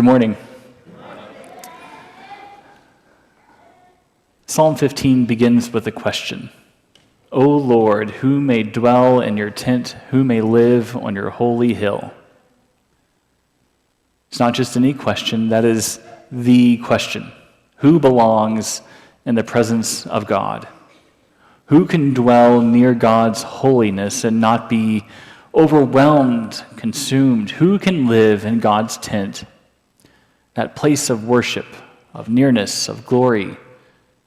Good morning. Psalm 15 begins with a question. O Lord, who may dwell in your tent, who may live on your holy hill? It's not just any question, that is the question. Who belongs in the presence of God? Who can dwell near God's holiness and not be overwhelmed, consumed? Who can live in God's tent, that place of worship, of nearness, of glory,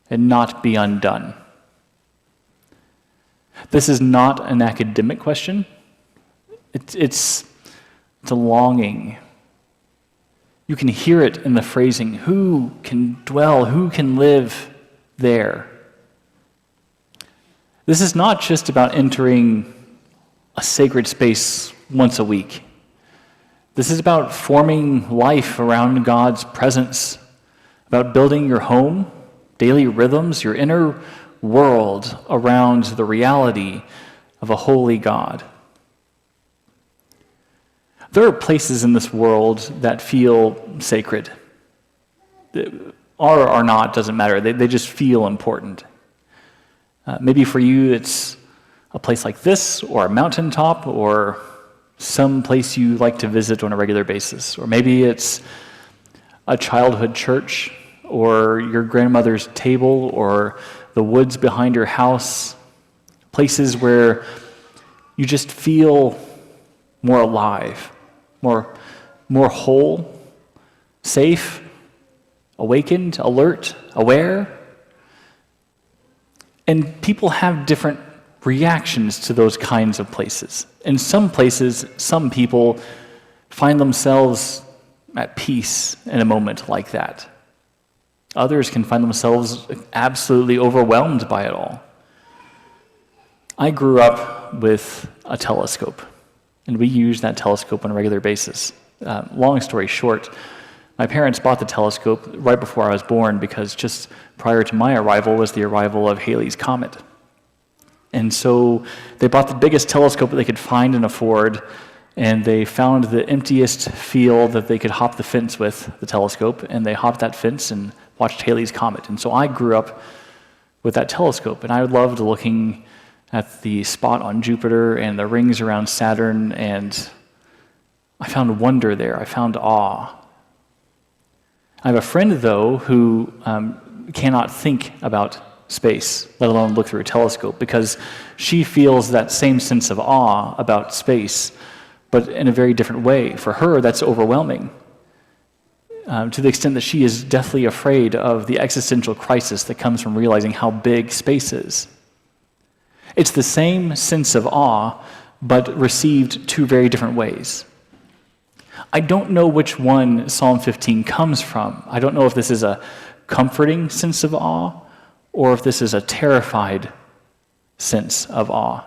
and not be undone? This is not an academic question. It's a longing. You can hear it in the phrasing, who can dwell, who can live there? This is not just about entering a sacred space once a week. This is about forming life around God's presence, about building your home, daily rhythms, your inner world around the reality of a holy God. There are places in this world that feel sacred. Are or not, doesn't matter. They just feel important. Maybe for you it's a place like this, or a mountaintop, or some place you like to visit on a regular basis. Or maybe it's a childhood church, or your grandmother's table, or the woods behind your house. Places where you just feel more alive, more whole, safe, awakened, alert, aware. And people have different reactions to those kinds of places. In some places, some people find themselves at peace in a moment like that. Others can find themselves absolutely overwhelmed by it all. I grew up with a telescope, and we used that telescope on a regular basis. Long story short, my parents bought the telescope right before I was born because just prior to my arrival was the arrival of Halley's Comet. And so they bought the biggest telescope that they could find and afford, and they found the emptiest field that they could hop the fence with the telescope, and they hopped that fence and watched Halley's Comet. And so I grew up with that telescope, and I loved looking at the spot on Jupiter and the rings around Saturn, and I found wonder there. I found awe. I have a friend, though, who cannot think about space, let alone look through a telescope, because she feels that same sense of awe about space, but in a very different way. For her, that's overwhelming, to the extent that she is deathly afraid of the existential crisis that comes from realizing how big space is. It's the same sense of awe, but received two very different ways. I don't know which one Psalm 15 comes from. I don't know if this is a comforting sense of awe, or if this is a terrified sense of awe.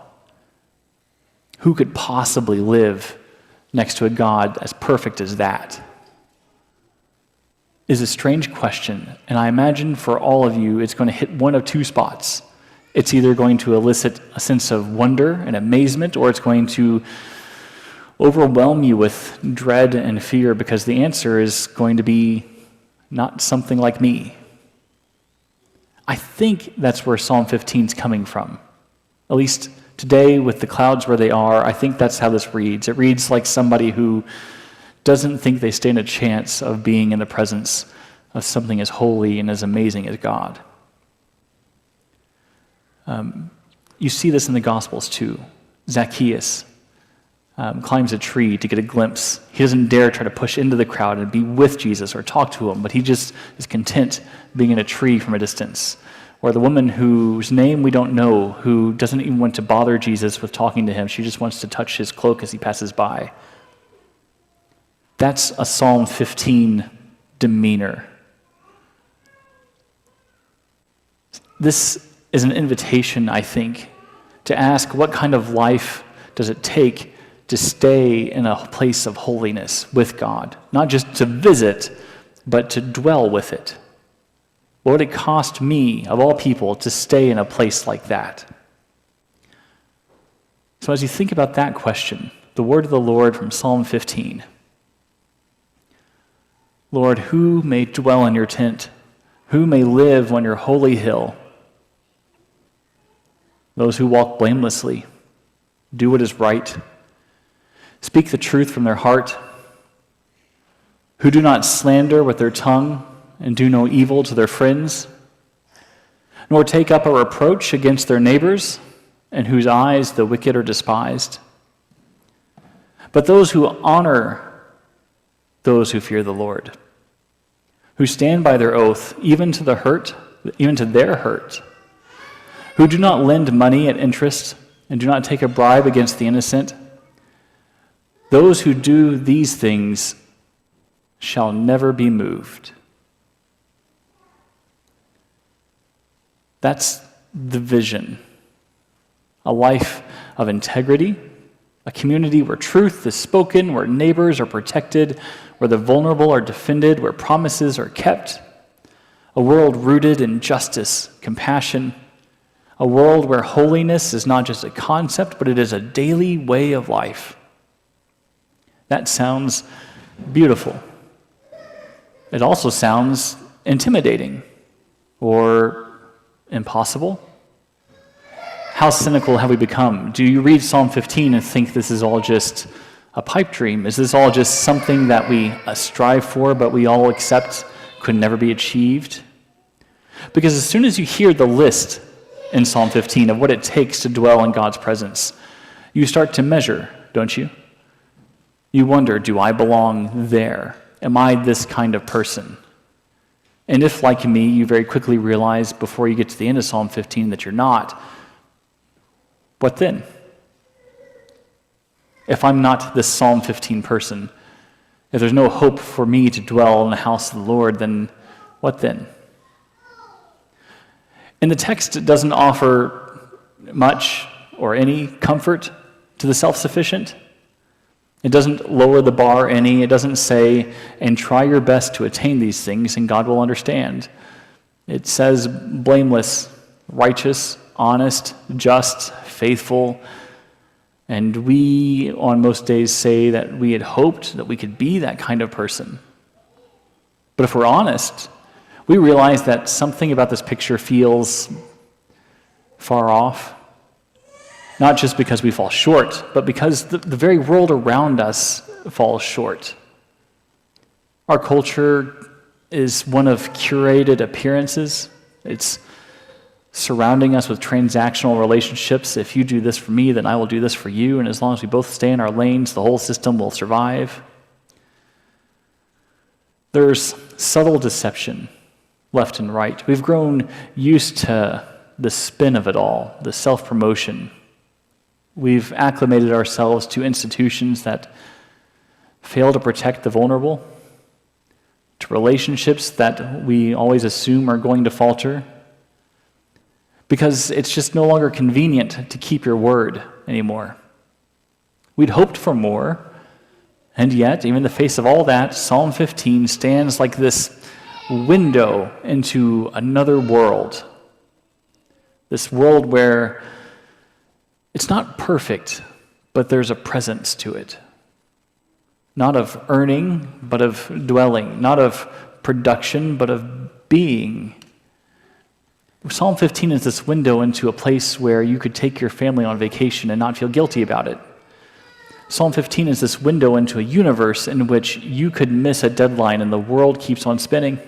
Who could possibly live next to a God as perfect as that? Is a strange question, and I imagine for all of you it's going to hit one of two spots. It's either going to elicit a sense of wonder and amazement, or it's going to overwhelm you with dread and fear, because the answer is going to be not something like me. I think that's where Psalm 15 is coming from. At least today, with the clouds where they are, I think that's how this reads. It reads like somebody who doesn't think they stand a chance of being in the presence of something as holy and as amazing as God. You see this in the Gospels too. Zacchaeus climbs a tree to get a glimpse. He doesn't dare try to push into the crowd and be with Jesus or talk to him, but he just is content being in a tree from a distance. Or the woman whose name we don't know, who doesn't even want to bother Jesus with talking to him. She just wants to touch his cloak as he passes by. That's a Psalm 15 demeanor. This is an invitation, I think, to ask what kind of life does it take to stay in a place of holiness with God. Not just to visit, but to dwell with it. What would it cost me, of all people, to stay in a place like that? So as you think about that question, the word of the Lord from Psalm 15, Lord, who may dwell in your tent? Who may live on your holy hill? Those who walk blamelessly, do what is right, speak the truth from their heart, who do not slander with their tongue and do no evil to their friends, nor take up a reproach against their neighbors, in whose eyes the wicked are despised. But those who honor those who fear the Lord, who stand by their oath, even to their hurt, who do not lend money at interest and do not take a bribe against the innocent, those who do these things shall never be moved. That's the vision. A life of integrity, a community where truth is spoken, where neighbors are protected, where the vulnerable are defended, where promises are kept. A world rooted in justice, compassion. A world where holiness is not just a concept, but it is a daily way of life. That sounds beautiful. It also sounds intimidating or impossible. How cynical have we become? Do you read Psalm 15 and think this is all just a pipe dream? Is this all just something that we strive for, but we all accept could never be achieved? Because as soon as you hear the list in Psalm 15 of what it takes to dwell in God's presence, you start to measure, don't you? You wonder, do I belong there? Am I this kind of person? And if, like me, you very quickly realize before you get to the end of Psalm 15 that you're not, what then? If I'm not this Psalm 15 person, if there's no hope for me to dwell in the house of the Lord, then what then? And the text doesn't offer much or any comfort to the self-sufficient. It doesn't lower the bar any. It doesn't say, and try your best to attain these things and God will understand. It says blameless, righteous, honest, just, faithful. And we, on most days, say that we had hoped that we could be that kind of person. But if we're honest, we realize that something about this picture feels far off. Not just because we fall short, but because the very world around us falls short. Our culture is one of curated appearances. It's surrounding us with transactional relationships. If you do this for me, then I will do this for you. And as long as we both stay in our lanes, the whole system will survive. There's subtle deception left and right. We've grown used to the spin of it all, the self-promotion. We've acclimated ourselves to institutions that fail to protect the vulnerable, to relationships that we always assume are going to falter, because it's just no longer convenient to keep your word anymore. We'd hoped for more, and yet, even in the face of all that, Psalm 15 stands like this window into another world. This world where it's not perfect, but there's a presence to it. Not of earning, but of dwelling. Not of production, but of being. Psalm 15 is this window into a place where you could take your family on vacation and not feel guilty about it. Psalm 15 is this window into a universe in which you could miss a deadline and the world keeps on spinning.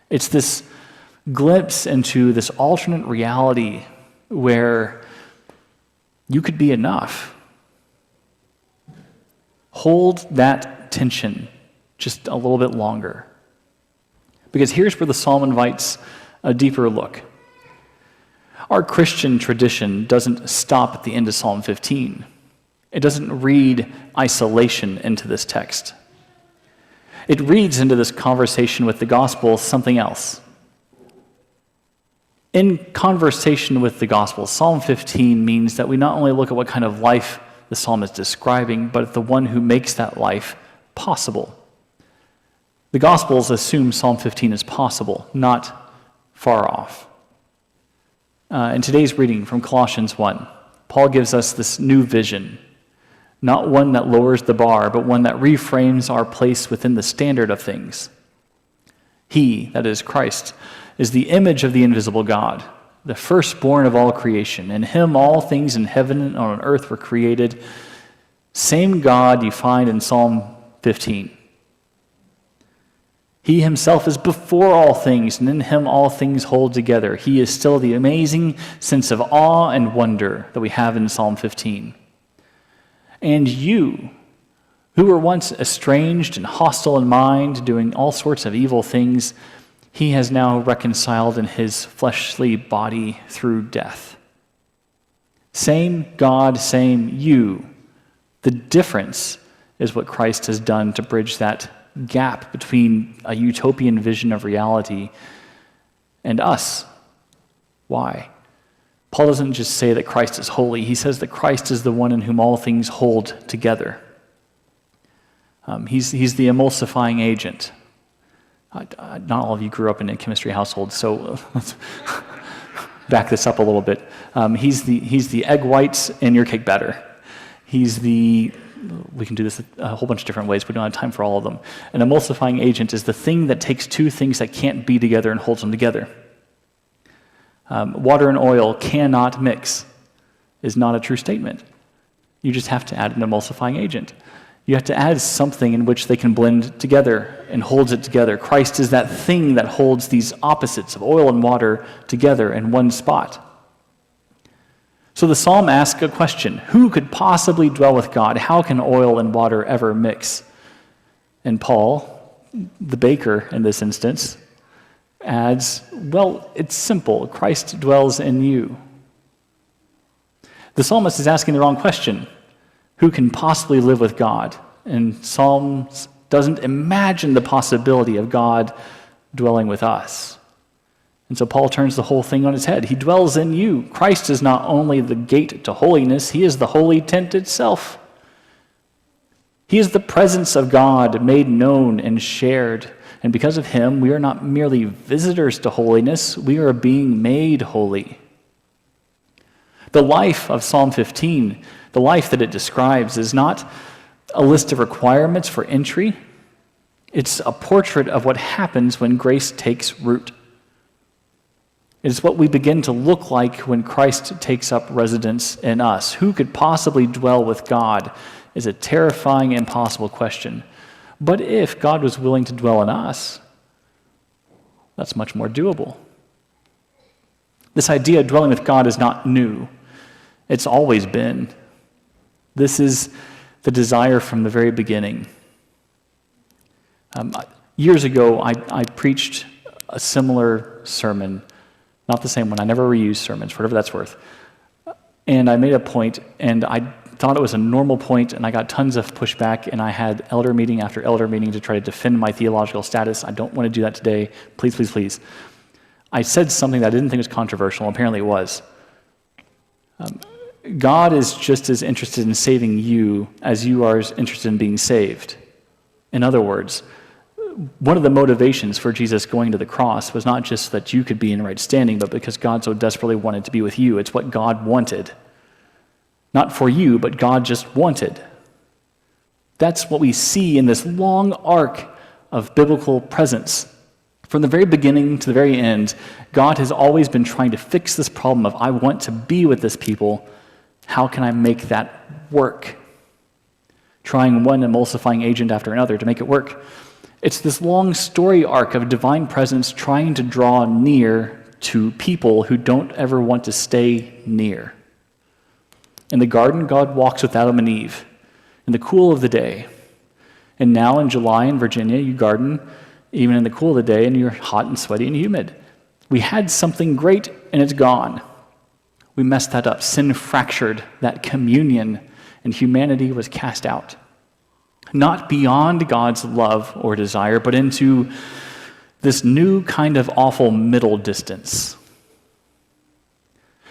It's this glimpse into this alternate reality where you could be enough. Hold that tension just a little bit longer. Because here's where the psalm invites a deeper look. Our Christian tradition doesn't stop at the end of Psalm 15. It doesn't read isolation into this text. It reads into this conversation with the gospel something else. In conversation with the gospel, Psalm 15 means that we not only look at what kind of life the psalm is describing, but at the one who makes that life possible. The Gospels assume Psalm 15 is possible, not far off. In today's reading from Colossians 1, Paul gives us this new vision not one that lowers the bar, but one that reframes our place within the standard of things. He, that is Christ, is the image of the invisible God, the firstborn of all creation. In him all things in heaven and on earth were created. Same God you find in Psalm 15. He himself is before all things, and in him all things hold together. He is still the amazing sense of awe and wonder that we have in Psalm 15. And you, who were once estranged and hostile in mind, doing all sorts of evil things, he has now reconciled in his fleshly body through death. Same God, same you. The difference is what Christ has done to bridge that gap between a utopian vision of reality and us. Why? Paul doesn't just say that Christ is holy. He says that Christ is the one in whom all things hold together. He's the emulsifying agent. Not all of you grew up in a chemistry household, so let's back this up a little bit. He's the egg whites in your cake batter. We can do this a whole bunch of different ways. We don't have time for all of them. An emulsifying agent is the thing that takes two things that can't be together and holds them together. Water and oil cannot mix is not a true statement. You just have to add an emulsifying agent. You have to add something in which they can blend together and holds it together. Christ is that thing that holds these opposites of oil and water together in one spot. So the psalm asks a question: who could possibly dwell with God? How can oil and water ever mix? And Paul, the baker in this instance, adds, well, it's simple. Christ dwells in you. The psalmist is asking the wrong question. Who can possibly live with God? And Psalms doesn't imagine the possibility of God dwelling with us. And so Paul turns the whole thing on its head. He dwells in you. Christ is not only the gate to holiness, he is the holy tent itself. He is the presence of God made known and shared. And because of him, we are not merely visitors to holiness, we are being made holy. The life of Psalm 15, the life that it describes, is not a list of requirements for entry. It's a portrait of what happens when grace takes root. It's what we begin to look like when Christ takes up residence in us. Who could possibly dwell with God is a terrifying, impossible question. But if God was willing to dwell in us, that's much more doable. This idea of dwelling with God is not new. It's always been. This is the desire from the very beginning. Years ago, I preached a similar sermon. Not the same one. I never reuse sermons, for whatever that's worth. And I made a point, and I thought it was a normal point, and I got tons of pushback, and I had elder meeting after elder meeting to try to defend my theological status. I don't want to do that today. Please, please, please. I said something that I didn't think was controversial. Apparently it was. God is just as interested in saving you as you are interested in being saved. In other words, one of the motivations for Jesus going to the cross was not just that you could be in right standing, but because God so desperately wanted to be with you. It's what God wanted. Not for you, but God just wanted. That's what we see in this long arc of biblical presence. From the very beginning to the very end, God has always been trying to fix this problem of, I want to be with this people. How can I make that work? Trying one emulsifying agent after another to make it work. It's this long story arc of divine presence trying to draw near to people who don't ever want to stay near. In the garden, God walks with Adam and Eve in the cool of the day. And now in July in Virginia, you garden even in the cool of the day, and you're hot and sweaty and humid. We had something great, and it's gone. We messed that up. Sin fractured that communion, and humanity was cast out. Not beyond God's love or desire, but into this new kind of awful middle distance.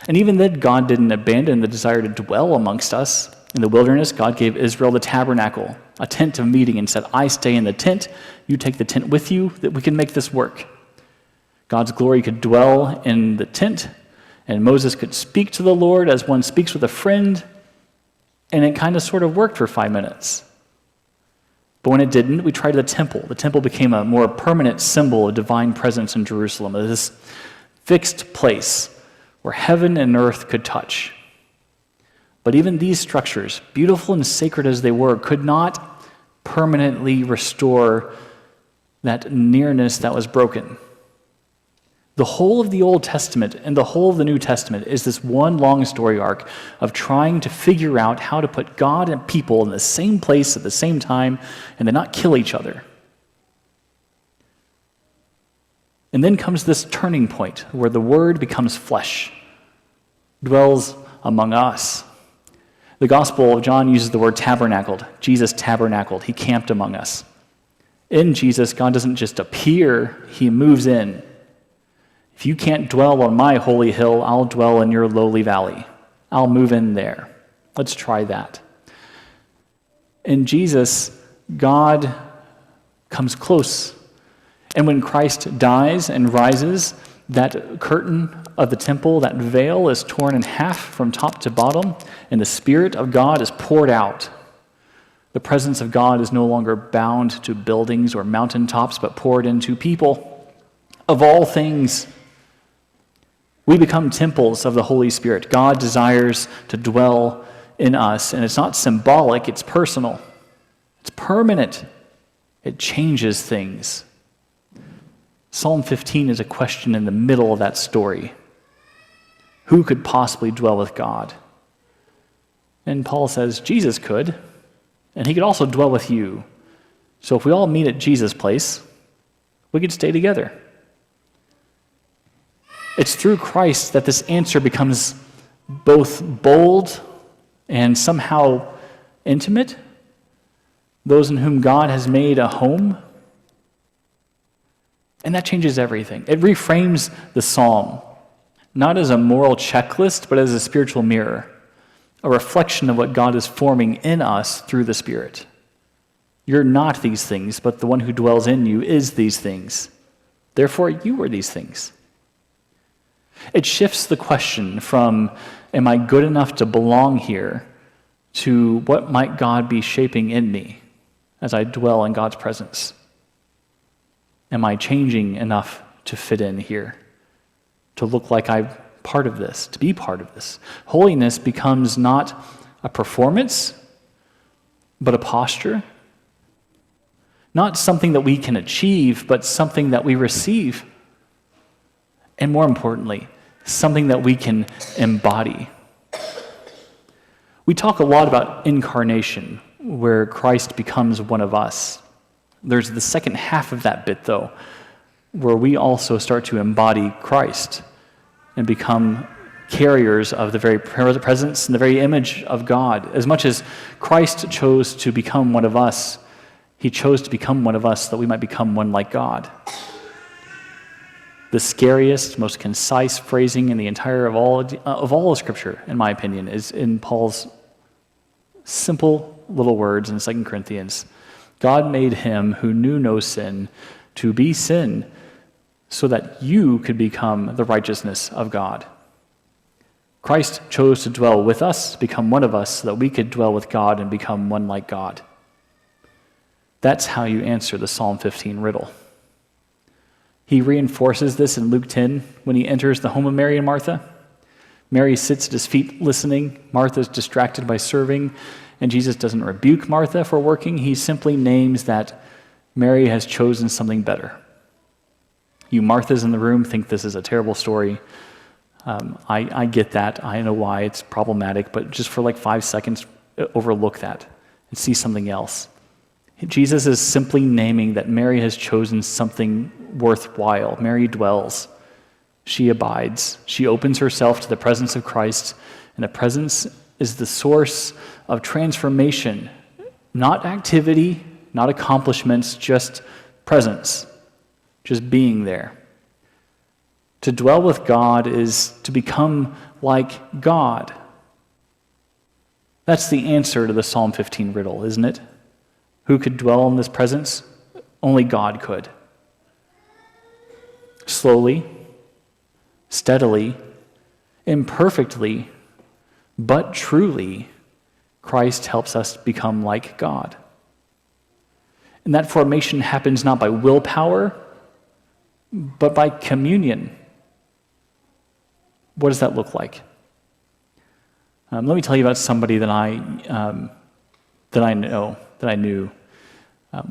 And even then, God didn't abandon the desire to dwell amongst us. In the wilderness, God gave Israel the tabernacle, a tent of meeting, and said, I stay in the tent, you take the tent with you, that we can make this work. God's glory could dwell in the tent, and Moses could speak to the Lord as one speaks with a friend. And it kind of sort of worked for 5 minutes. But when it didn't, we tried the temple. The temple became a more permanent symbol of divine presence in Jerusalem, this fixed place where heaven and earth could touch. But even these structures, beautiful and sacred as they were, could not permanently restore that nearness that was broken. The whole of the Old Testament and the whole of the New Testament is this one long story arc of trying to figure out how to put God and people in the same place at the same time and then not kill each other. And then comes this turning point where the Word becomes flesh, dwells among us. The Gospel of John uses the word tabernacled. Jesus tabernacled. He camped among us. In Jesus, God doesn't just appear, he moves in. If you can't dwell on my holy hill, I'll dwell in your lowly valley. I'll move in there. Let's try that. In Jesus, God comes close. And when Christ dies and rises, that curtain of the temple, that veil is torn in half from top to bottom, and the Spirit of God is poured out. The presence of God is no longer bound to buildings or mountaintops, but poured into people. Of all things, we become temples of the Holy Spirit. God desires to dwell in us, and it's not symbolic, it's personal. It's permanent. It changes things. Psalm 15 is a question in the middle of that story. Who could possibly dwell with God? And Paul says, Jesus could, and he could also dwell with you. So if we all meet at Jesus' place, we could stay together. It's through Christ that this answer becomes both bold and somehow intimate. Those in whom God has made a home. And that changes everything. It reframes the psalm, not as a moral checklist, but as a spiritual mirror, a reflection of what God is forming in us through the Spirit. You're not these things, but the one who dwells in you is these things. Therefore, you are these things. It shifts the question from, am I good enough to belong here, to what might God be shaping in me as I dwell in God's presence? Am I changing enough to fit in here, to look like I'm part of this, to be part of this? Holiness becomes not a performance, but a posture. Not something that we can achieve, but something that we receive. And more importantly, something that we can embody. We talk a lot about incarnation, where Christ becomes one of us. There's the second half of that bit, though, where we also start to embody Christ and become carriers of the very presence and the very image of God. As much as Christ chose to become one of us, he chose to become one of us that we might become one like God. The scariest, most concise phrasing in the entire of all of Scripture, in my opinion, is in Paul's simple little words in 2 Corinthians. God made him who knew no sin to be sin so that you could become the righteousness of God. Christ chose to dwell with us, become one of us, so that we could dwell with God and become one like God. That's how you answer the Psalm 15 riddle. He reinforces this in Luke 10 when he enters the home of Mary and Martha. Mary sits at his feet listening. Martha's distracted by serving, and Jesus doesn't rebuke Martha for working. He simply names that Mary has chosen something better. You Marthas in the room think this is a terrible story. I get that. I know why it's problematic, but just for like 5 seconds, overlook that and see something else. Jesus is simply naming that Mary has chosen something worthwhile. Mary dwells. She abides. She opens herself to the presence of Christ, and the presence is the source of transformation, not activity, not accomplishments, just presence, just being there. To dwell with God is to become like God. That's the answer to the Psalm 15 riddle, isn't it? Who could dwell in this presence? Only God could. Slowly, steadily, imperfectly, but truly, Christ helps us become like God. And that formation happens not by willpower, but by communion. What does that look like? Let me tell you about somebody that I knew.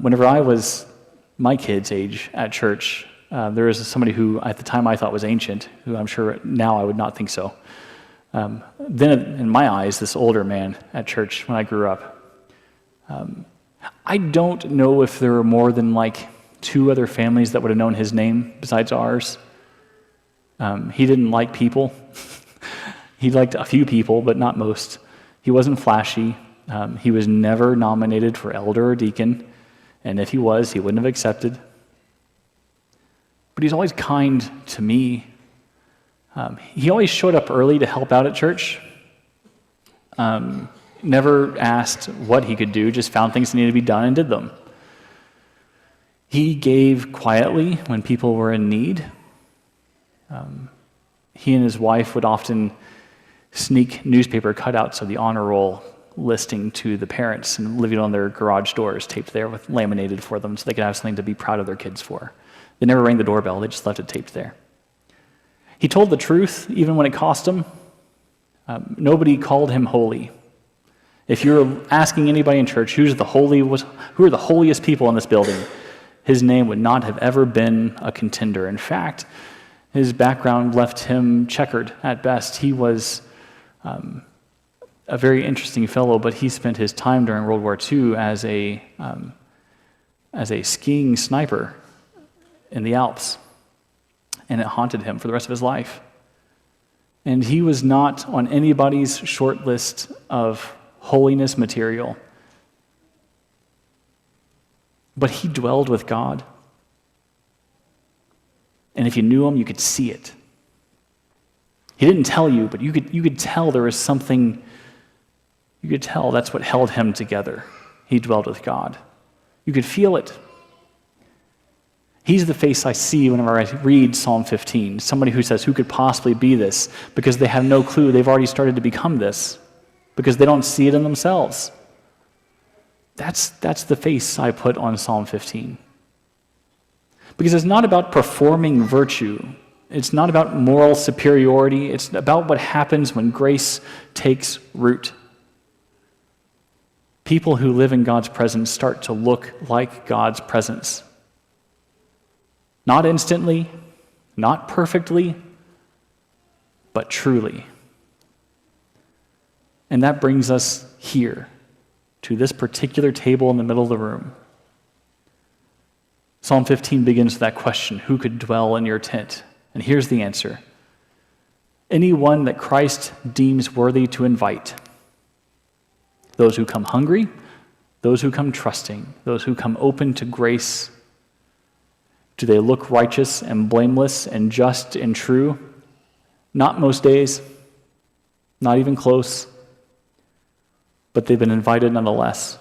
Whenever I was my kid's age at church, there was somebody who at the time I thought was ancient, who I'm sure now I would not think so. Then in my eyes, this older man at church when I grew up. I don't know if there were more than like 2 other families that would have known his name besides ours. He didn't like people. He liked a few people, but not most. He wasn't flashy. He was never nominated for elder or deacon, and if he was, he wouldn't have accepted. But he's always kind to me. He always showed up early to help out at church. Never asked what he could do, just found things that needed to be done and did them. He gave quietly when people were in need. He and his wife would often sneak newspaper cutouts of the honor roll listing to the parents and leave it on their garage doors, taped there with laminated for them so they could have something to be proud of their kids for. They never rang the doorbell, they just left it taped there. He told the truth, even when it cost him. Nobody called him holy. If you're asking anybody in church who are the holiest people in this building, his name would not have ever been a contender. In fact, his background left him checkered at best. He was a very interesting fellow, but he spent his time during World War II as a skiing sniper in the Alps, and it haunted him for the rest of his life. And he was not on anybody's short list of holiness material. But he dwelled with God. And if you knew him, you could see it. He didn't tell you, but you could tell there was something, you could tell that's what held him together. He dwelled with God. You could feel it. He's the face I see whenever I read Psalm 15. Somebody who says, who could possibly be this? Because they have no clue. They've already started to become this. Because they don't see it in themselves. That's the face I put on Psalm 15. Because it's not about performing virtue. It's not about moral superiority. It's about what happens when grace takes root. People who live in God's presence start to look like God's presence. Not instantly, not perfectly, but truly. And that brings us here, to this particular table in the middle of the room. Psalm 15 begins with that question, who could dwell in your tent? And here's the answer. Anyone that Christ deems worthy to invite. Those who come hungry, those who come trusting, those who come open to grace. Do they look righteous and blameless and just and true? Not most days, not even close, but they've been invited nonetheless.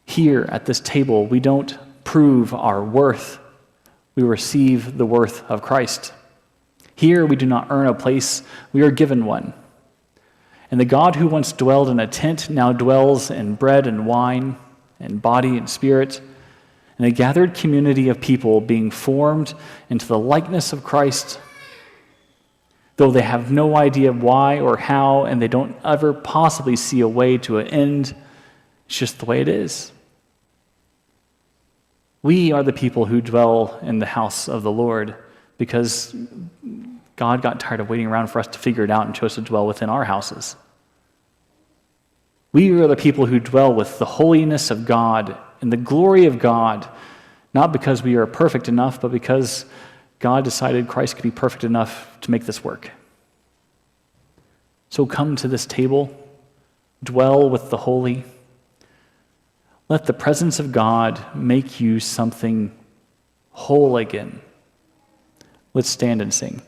Here at this table, we don't prove our worth. We receive the worth of Christ. Here, we do not earn a place. We are given one. And the God who once dwelled in a tent now dwells in bread and wine, and body and spirit, and a gathered community of people being formed into the likeness of Christ, though they have no idea why or how, and they don't ever possibly see a way to an end. It's just the way it is. We are the people who dwell in the house of the Lord because God got tired of waiting around for us to figure it out and chose to dwell within our houses. We are the people who dwell with the holiness of God and the glory of God, not because we are perfect enough, but because God decided Christ could be perfect enough to make this work. So come to this table, dwell with the holy. Let the presence of God make you something whole again. Let's stand and sing.